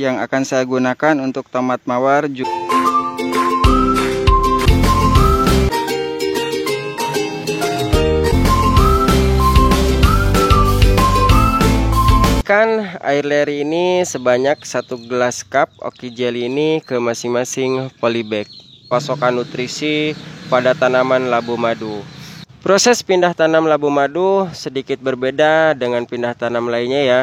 Yang akan saya gunakan untuk tomat mawar air leri ini sebanyak 1 gelas cup Oki Jelly ini ke masing-masing polybag. Pasokan nutrisi pada tanaman labu madu. Proses pindah tanam labu madu sedikit berbeda dengan pindah tanam lainnya ya.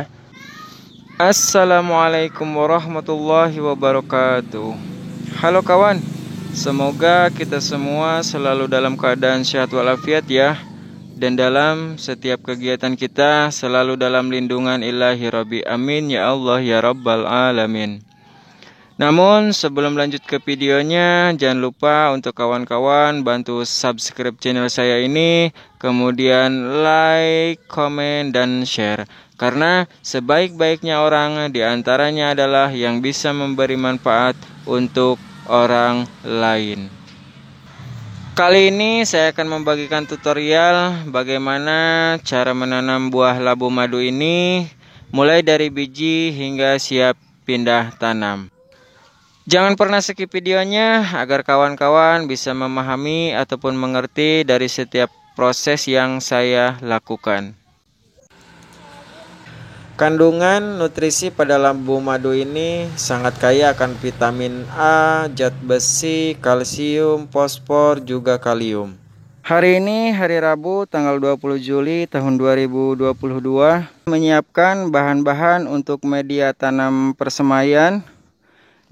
Assalamualaikum warahmatullahi wabarakatuh. Halo kawan, semoga kita semua selalu dalam keadaan sehat walafiat ya. Dan dalam setiap kegiatan kita selalu dalam lindungan ilahi Rabbi, amin ya Allah ya Rabbal alamin. Namun sebelum lanjut ke videonya, jangan lupa untuk kawan-kawan bantu subscribe channel saya ini, kemudian like, komen, dan share. Karena sebaik-baiknya orang diantaranya adalah yang bisa memberi manfaat untuk orang lain. Kali ini saya akan membagikan tutorial bagaimana cara menanam buah labu madu ini, mulai dari biji hingga siap pindah tanam. Jangan pernah skip videonya agar kawan-kawan bisa memahami ataupun mengerti dari setiap proses yang saya lakukan. Kandungan nutrisi pada labu madu ini sangat kaya akan vitamin A, zat besi, kalsium, fosfor, juga kalium. Hari ini hari Rabu tanggal 20 Juli tahun 2022, menyiapkan bahan-bahan untuk media tanam persemaian,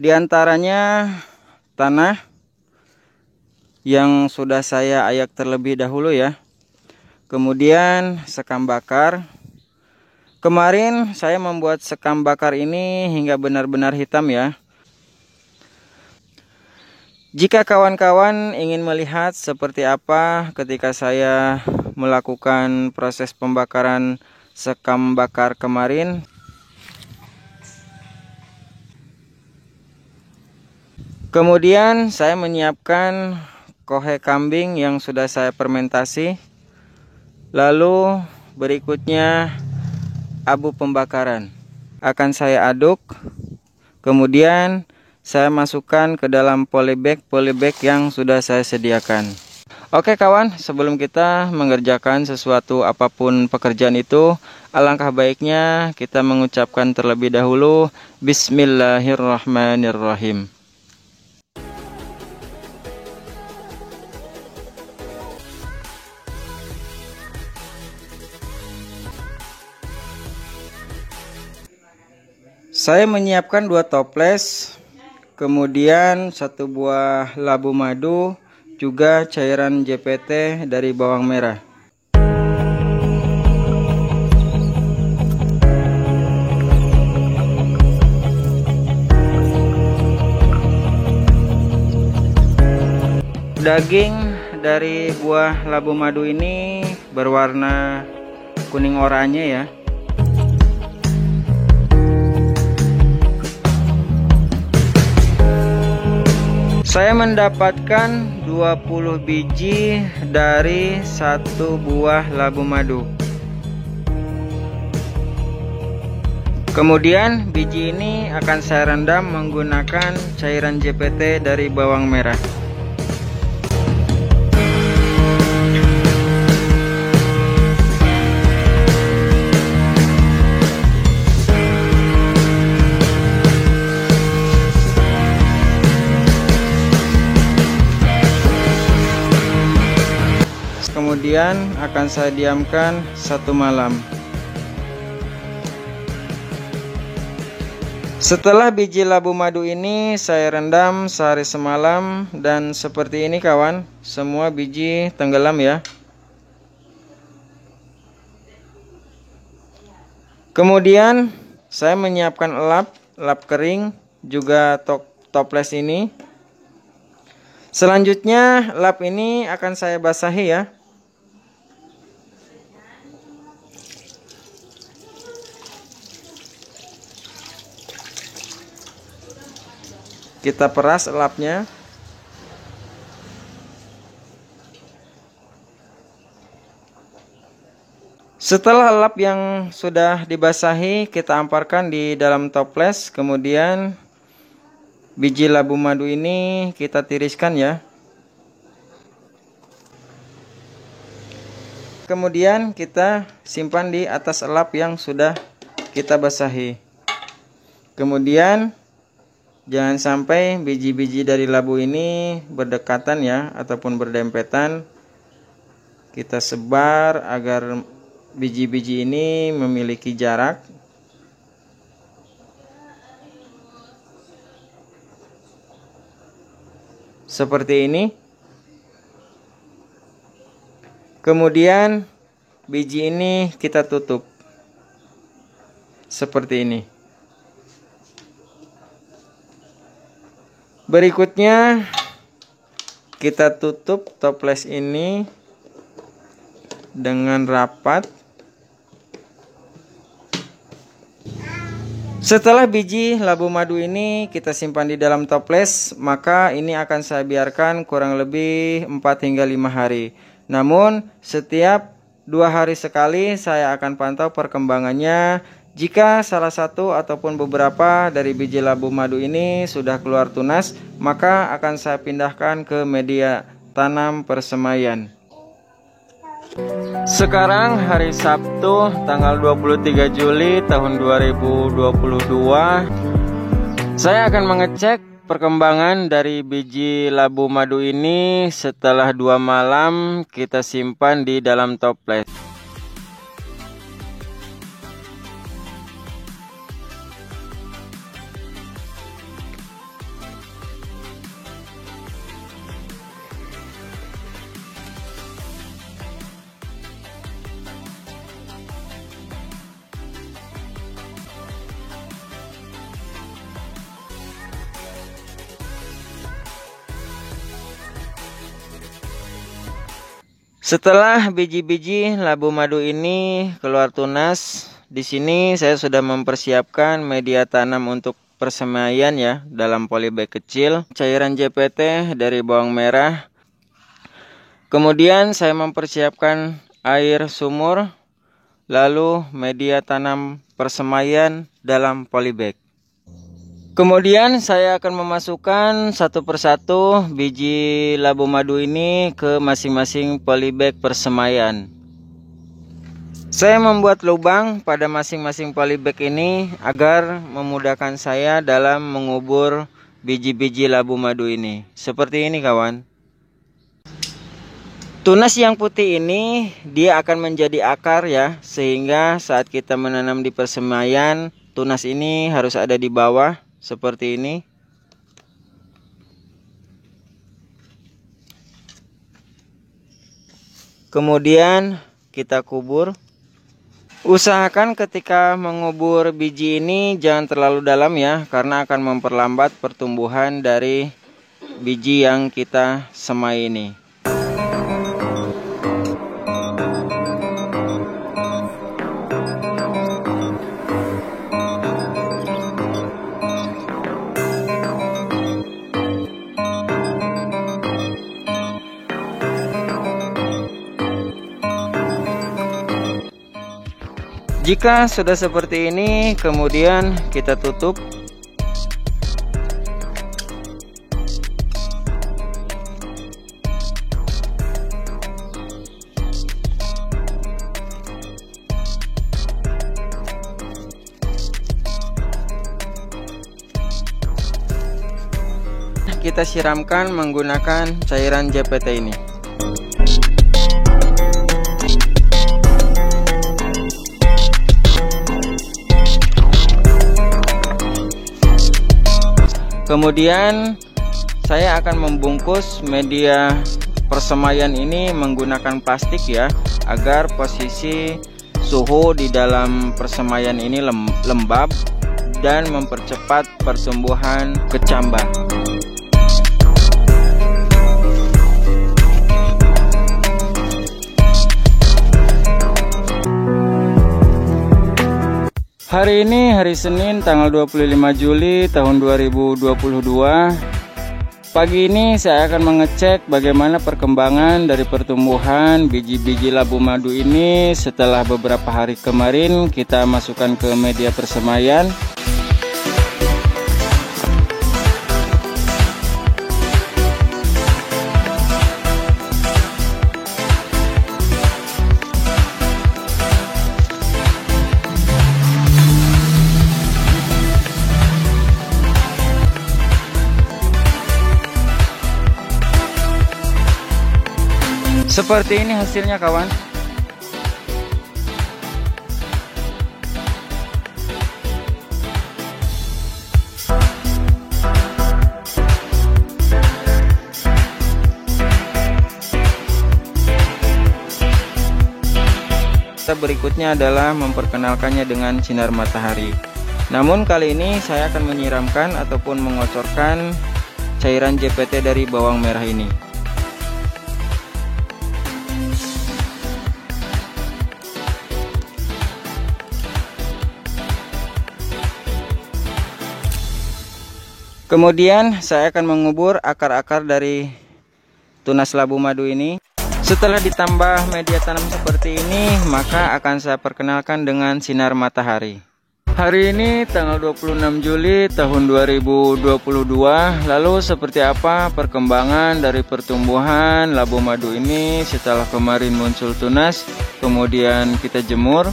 diantaranya tanah yang sudah saya ayak terlebih dahulu ya. Kemudian sekam bakar. Kemarin saya membuat sekam bakar ini hingga benar-benar hitam ya. Jika kawan-kawan ingin melihat seperti apa ketika saya melakukan proses pembakaran sekam bakar kemarin, kemudian saya menyiapkan kohe kambing yang sudah saya fermentasi. Lalu berikutnya abu pembakaran akan saya aduk, kemudian saya masukkan ke dalam polybag yang sudah saya sediakan. Oke kawan, sebelum kita mengerjakan sesuatu apapun pekerjaan itu, alangkah baiknya kita mengucapkan terlebih dahulu Bismillahirrahmanirrahim. Saya menyiapkan 2 toples, kemudian 1 buah labu madu, juga cairan JPT dari bawang merah. Daging dari buah labu madu ini berwarna kuning oranye ya. Saya mendapatkan 20 biji dari 1 buah labu madu. Kemudian biji ini akan saya rendam menggunakan cairan JPT dari bawang merah. Kemudian akan saya diamkan 1 malam. Setelah biji labu madu ini saya rendam sehari semalam, dan seperti ini kawan, semua biji tenggelam ya. Kemudian saya menyiapkan elap lap kering, juga toples ini. Selanjutnya lap ini akan saya basahi ya. Kita peras lapnya. Setelah lap yang sudah dibasahi, kita amparkan di dalam toples. Kemudian biji labu madu ini kita tiriskan ya. Kemudian kita simpan di atas lap yang sudah kita basahi. Kemudian jangan sampai biji-biji dari labu ini berdekatan ya, ataupun berdempetan. Kita sebar agar biji-biji ini memiliki jarak. Seperti ini. Kemudian biji ini kita tutup. Seperti ini. Berikutnya kita tutup toples ini dengan rapat. Setelah biji labu madu ini kita simpan di dalam toples, maka ini akan saya biarkan kurang lebih 4 hingga 5 hari. Namun setiap 2 hari sekali saya akan pantau perkembangannya. Jika salah satu ataupun beberapa dari biji labu madu ini sudah keluar tunas, maka akan saya pindahkan ke media tanam persemaian. Sekarang hari Sabtu tanggal 23 Juli tahun 2022. Saya akan mengecek perkembangan dari biji labu madu ini setelah 2 malam kita simpan di dalam toples. Setelah biji-biji labu madu ini keluar tunas, di sini saya sudah mempersiapkan media tanam untuk persemaian ya, dalam polybag kecil, cairan JPT dari bawang merah. Kemudian saya mempersiapkan air sumur, lalu media tanam persemaian dalam polybag. Kemudian saya akan memasukkan satu persatu biji labu madu ini ke masing-masing polybag persemaian. Saya membuat lubang pada masing-masing polybag ini agar memudahkan saya dalam mengubur biji-biji labu madu ini. Seperti ini kawan. Tunas yang putih ini dia akan menjadi akar ya, sehingga saat kita menanam di persemaian, tunas ini harus ada di bawah. Seperti ini. Kemudian kita kubur. Usahakan ketika mengubur biji ini jangan terlalu dalam ya, karena akan memperlambat pertumbuhan dari biji yang kita semai ini. Jika sudah seperti ini, kemudian kita tutup. Kita siramkan menggunakan cairan JPT ini. Kemudian saya akan membungkus media persemaian ini menggunakan plastik ya, agar posisi suhu di dalam persemaian ini lembab dan mempercepat pertumbuhan kecambah. Hari ini hari Senin tanggal 25 Juli tahun 2022. Pagi ini saya akan mengecek bagaimana perkembangan dari pertumbuhan biji-biji labu madu ini setelah beberapa hari kemarin kita masukkan ke media persemaian. Seperti ini hasilnya, kawan. Berikutnya adalah memperkenalkannya dengan sinar matahari. Namun kali ini saya akan menyiramkan ataupun mengocorkan cairan JPT dari bawang merah ini. Kemudian saya akan mengubur akar-akar dari tunas labu madu ini. Setelah ditambah media tanam seperti ini, maka akan saya perkenalkan dengan sinar matahari. Hari ini tanggal 26 Juli tahun 2022. Lalu seperti apa perkembangan dari pertumbuhan labu madu ini setelah kemarin muncul tunas, kemudian kita jemur.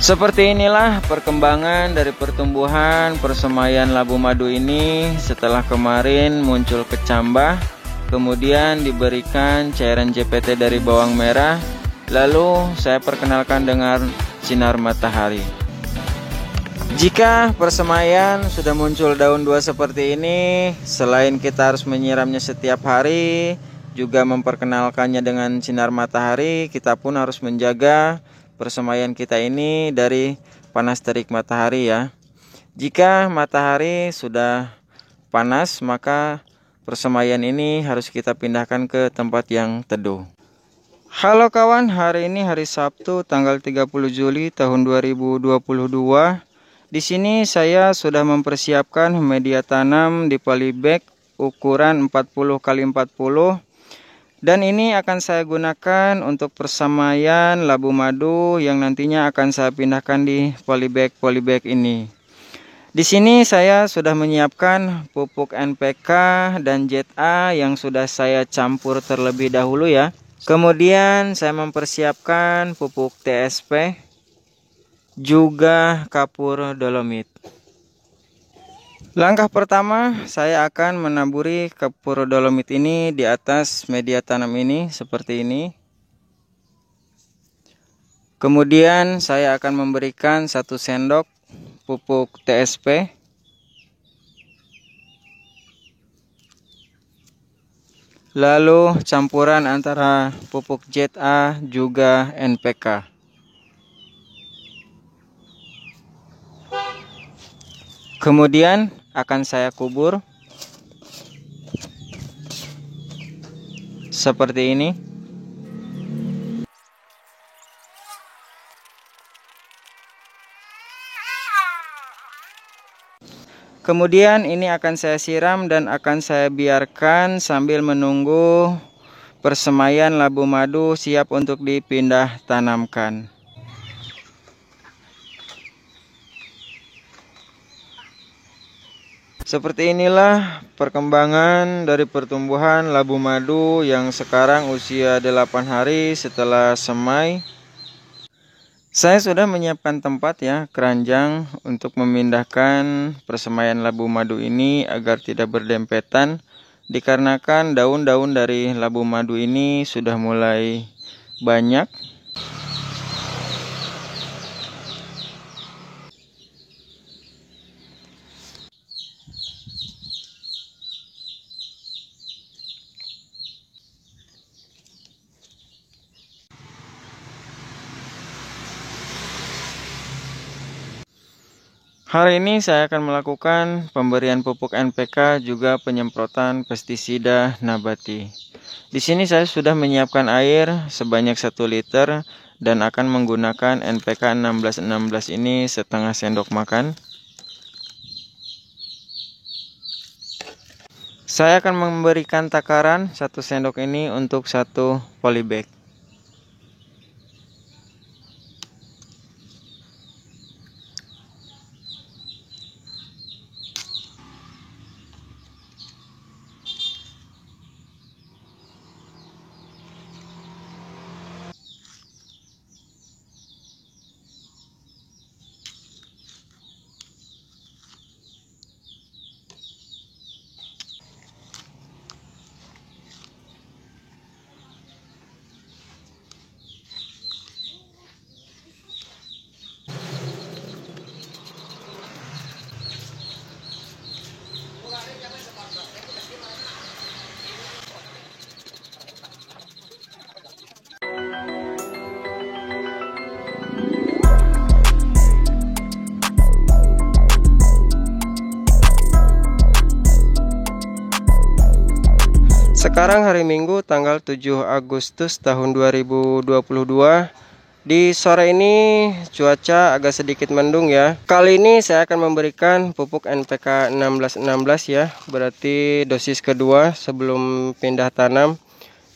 Seperti inilah perkembangan dari pertumbuhan persemaian labu madu ini setelah kemarin muncul kecambah, kemudian diberikan cairan JPT dari bawang merah, lalu saya perkenalkan dengan sinar matahari. Jika persemaian sudah muncul daun dua seperti ini, selain kita harus menyiramnya setiap hari, juga memperkenalkannya dengan sinar matahari, kita pun harus menjaga persemaian kita ini dari panas terik matahari ya. Jika matahari sudah panas, maka persemaian ini harus kita pindahkan ke tempat yang teduh. Halo kawan, hari ini hari Sabtu tanggal 30 Juli tahun 2022. Di sini saya sudah mempersiapkan media tanam di polybag ukuran 40 x 40. Dan ini akan saya gunakan untuk persemaian labu madu yang nantinya akan saya pindahkan di polybag ini. Di sini saya sudah menyiapkan pupuk NPK dan ZA yang sudah saya campur terlebih dahulu ya. Kemudian saya mempersiapkan pupuk TSP juga kapur dolomit. Langkah pertama, saya akan menaburi kapur dolomit ini di atas media tanam ini seperti ini. Kemudian saya akan memberikan 1 sendok pupuk TSP. Lalu campuran antara pupuk ZA juga NPK. Kemudian akan saya kubur seperti ini. Kemudian ini akan saya siram dan akan saya biarkan sambil menunggu persemaian labu madu siap untuk dipindah tanamkan. Seperti inilah perkembangan dari pertumbuhan labu madu yang sekarang usia 8 hari setelah semai. Saya sudah menyiapkan tempat ya, keranjang untuk memindahkan persemaian labu madu ini agar tidak berdempetan, dikarenakan daun-daun dari labu madu ini sudah mulai banyak. Hari ini saya akan melakukan pemberian pupuk NPK juga penyemprotan pestisida nabati. Di sini saya sudah menyiapkan air sebanyak 1 liter dan akan menggunakan NPK 1616 ini setengah sendok makan. Saya akan memberikan takaran 1 sendok ini untuk 1 polybag. Sekarang hari Minggu tanggal 7 Agustus tahun 2022. Di sore ini cuaca agak sedikit mendung ya. Kali ini saya akan memberikan pupuk NPK 1616 ya. Berarti dosis kedua sebelum pindah tanam.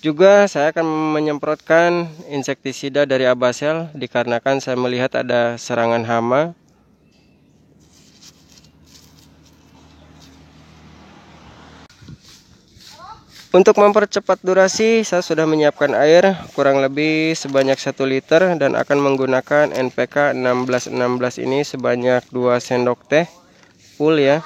Juga saya akan menyemprotkan insektisida dari Abasel dikarenakan saya melihat ada serangan hama. Untuk mempercepat durasi, saya sudah menyiapkan air kurang lebih sebanyak 1 liter dan akan menggunakan NPK 1616 ini sebanyak 2 sendok teh full ya.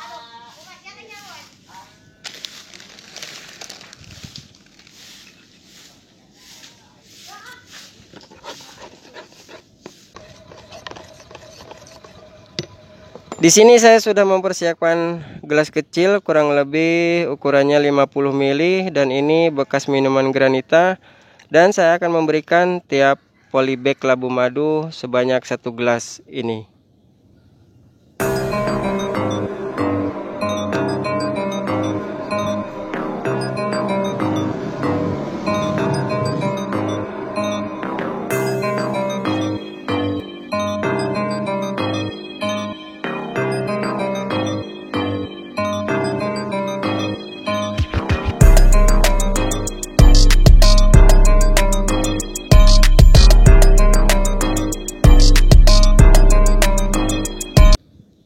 Di sini saya sudah mempersiapkan gelas kecil kurang lebih ukurannya 50 ml dan ini bekas minuman granita, dan saya akan memberikan tiap polybag labu madu sebanyak 1 gelas ini.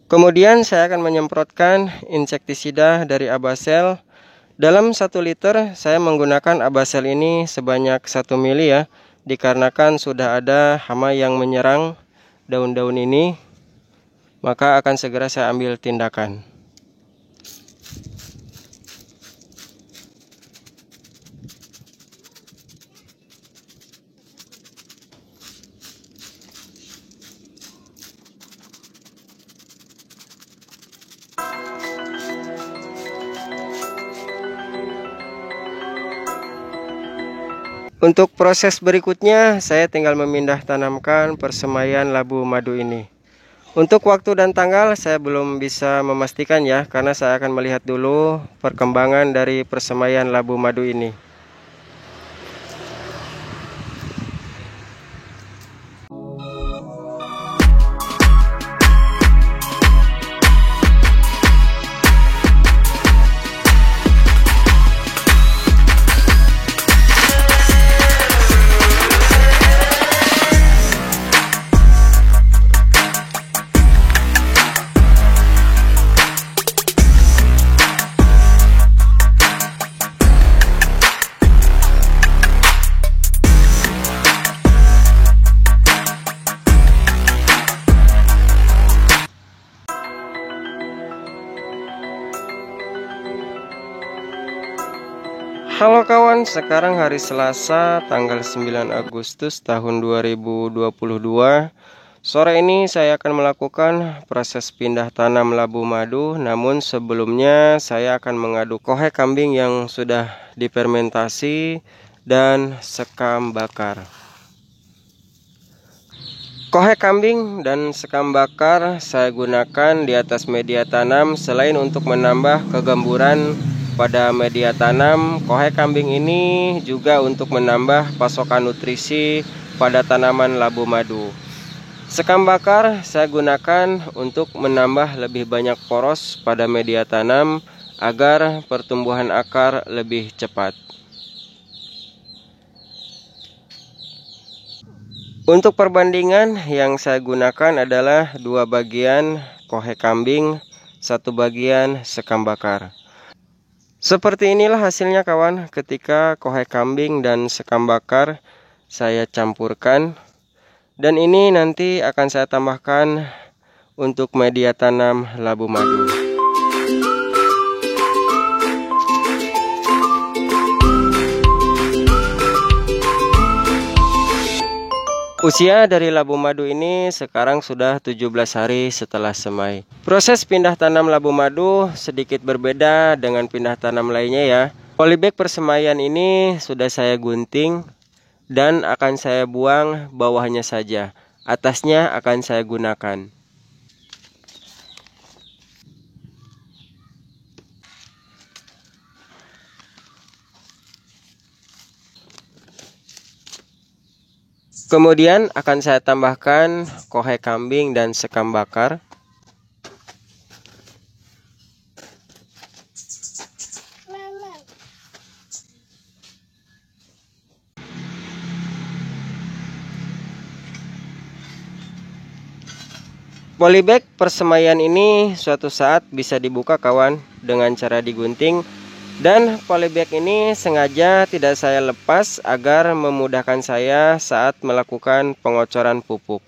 Kemudian saya akan menyemprotkan insektisida dari Abasel. Dalam 1 liter saya menggunakan Abasel ini sebanyak 1 mili ya. Dikarenakan sudah ada hama yang menyerang daun-daun ini, maka akan segera saya ambil tindakan. Untuk proses berikutnya, saya tinggal memindah tanamkan persemaian labu madu ini. Untuk waktu dan tanggal saya belum bisa memastikan ya, karena saya akan melihat dulu perkembangan dari persemaian labu madu ini. Halo kawan, sekarang hari Selasa tanggal 9 Agustus tahun 2022. Sore ini saya akan melakukan proses pindah tanam labu madu. Namun sebelumnya saya akan mengaduk kohe kambing yang sudah difermentasi dan sekam bakar. Kohek kambing dan sekam bakar saya gunakan di atas media tanam. Selain untuk menambah kegemburan pada media tanam, kohek kambing ini juga untuk menambah pasokan nutrisi pada tanaman labu madu. Sekam bakar saya gunakan untuk menambah lebih banyak poros pada media tanam agar pertumbuhan akar lebih cepat. Untuk perbandingan yang saya gunakan adalah 2 bagian kohek kambing, 1 bagian sekam bakar. Seperti inilah hasilnya kawan ketika kohek kambing dan sekam bakar saya campurkan. Dan ini nanti akan saya tambahkan untuk media tanam labu madu. Usia dari labu madu ini sekarang sudah 17 hari setelah semai. Proses pindah tanam labu madu sedikit berbeda dengan pindah tanam lainnya ya. Polybag persemaian ini sudah saya gunting dan akan saya buang bawahnya saja. Atasnya akan saya gunakan. Kemudian akan saya tambahkan kohek kambing dan sekam bakar. Polybag persemaian ini suatu saat bisa dibuka kawan dengan cara digunting. Dan polybag ini sengaja tidak saya lepas agar memudahkan saya saat melakukan pengocoran pupuk.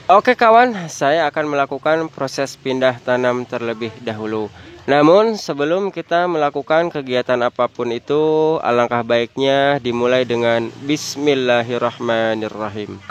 Oke kawan, saya akan melakukan proses pindah tanam terlebih dahulu. Namun sebelum kita melakukan kegiatan apapun itu, alangkah baiknya dimulai dengan Bismillahirrahmanirrahim.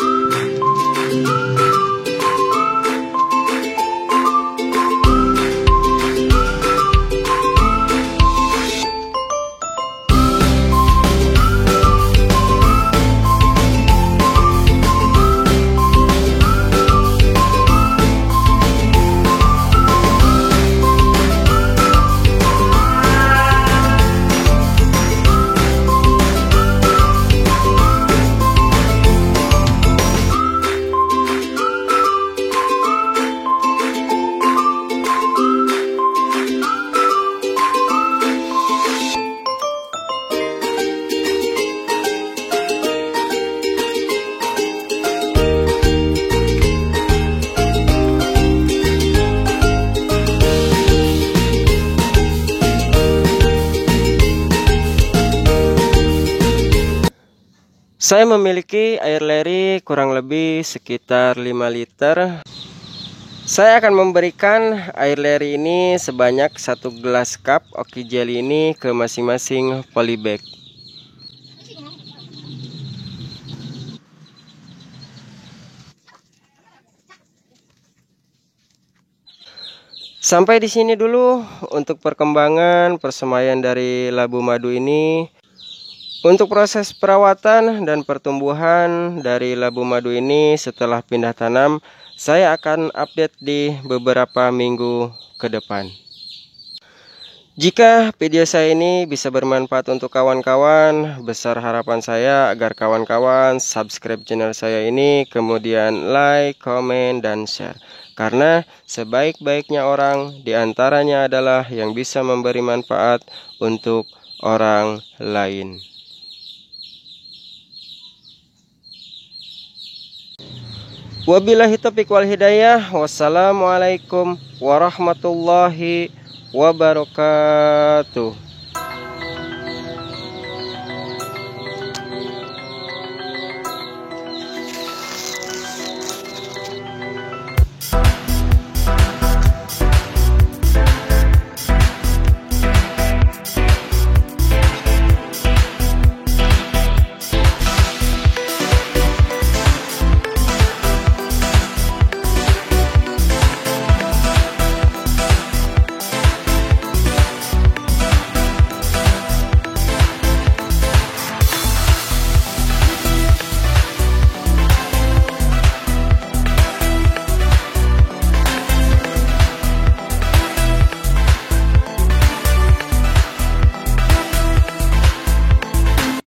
Saya memiliki air leri kurang lebih sekitar 5 liter. Saya akan memberikan air leri ini sebanyak 1 gelas cup Oki Jelly ini ke masing-masing polybag. Sampai di sini dulu untuk perkembangan persemaian dari labu madu ini. Untuk proses perawatan dan pertumbuhan dari labu madu ini setelah pindah tanam, saya akan update di beberapa minggu ke depan. Jika video saya ini bisa bermanfaat untuk kawan-kawan, besar harapan saya agar kawan-kawan subscribe channel saya ini, kemudian like, komen, dan share. Karena sebaik-baiknya orang diantaranya adalah yang bisa memberi manfaat untuk orang lain. Wabillahi taufiq wal hidayah. Wassalamualaikum warahmatullahi wabarakatuh.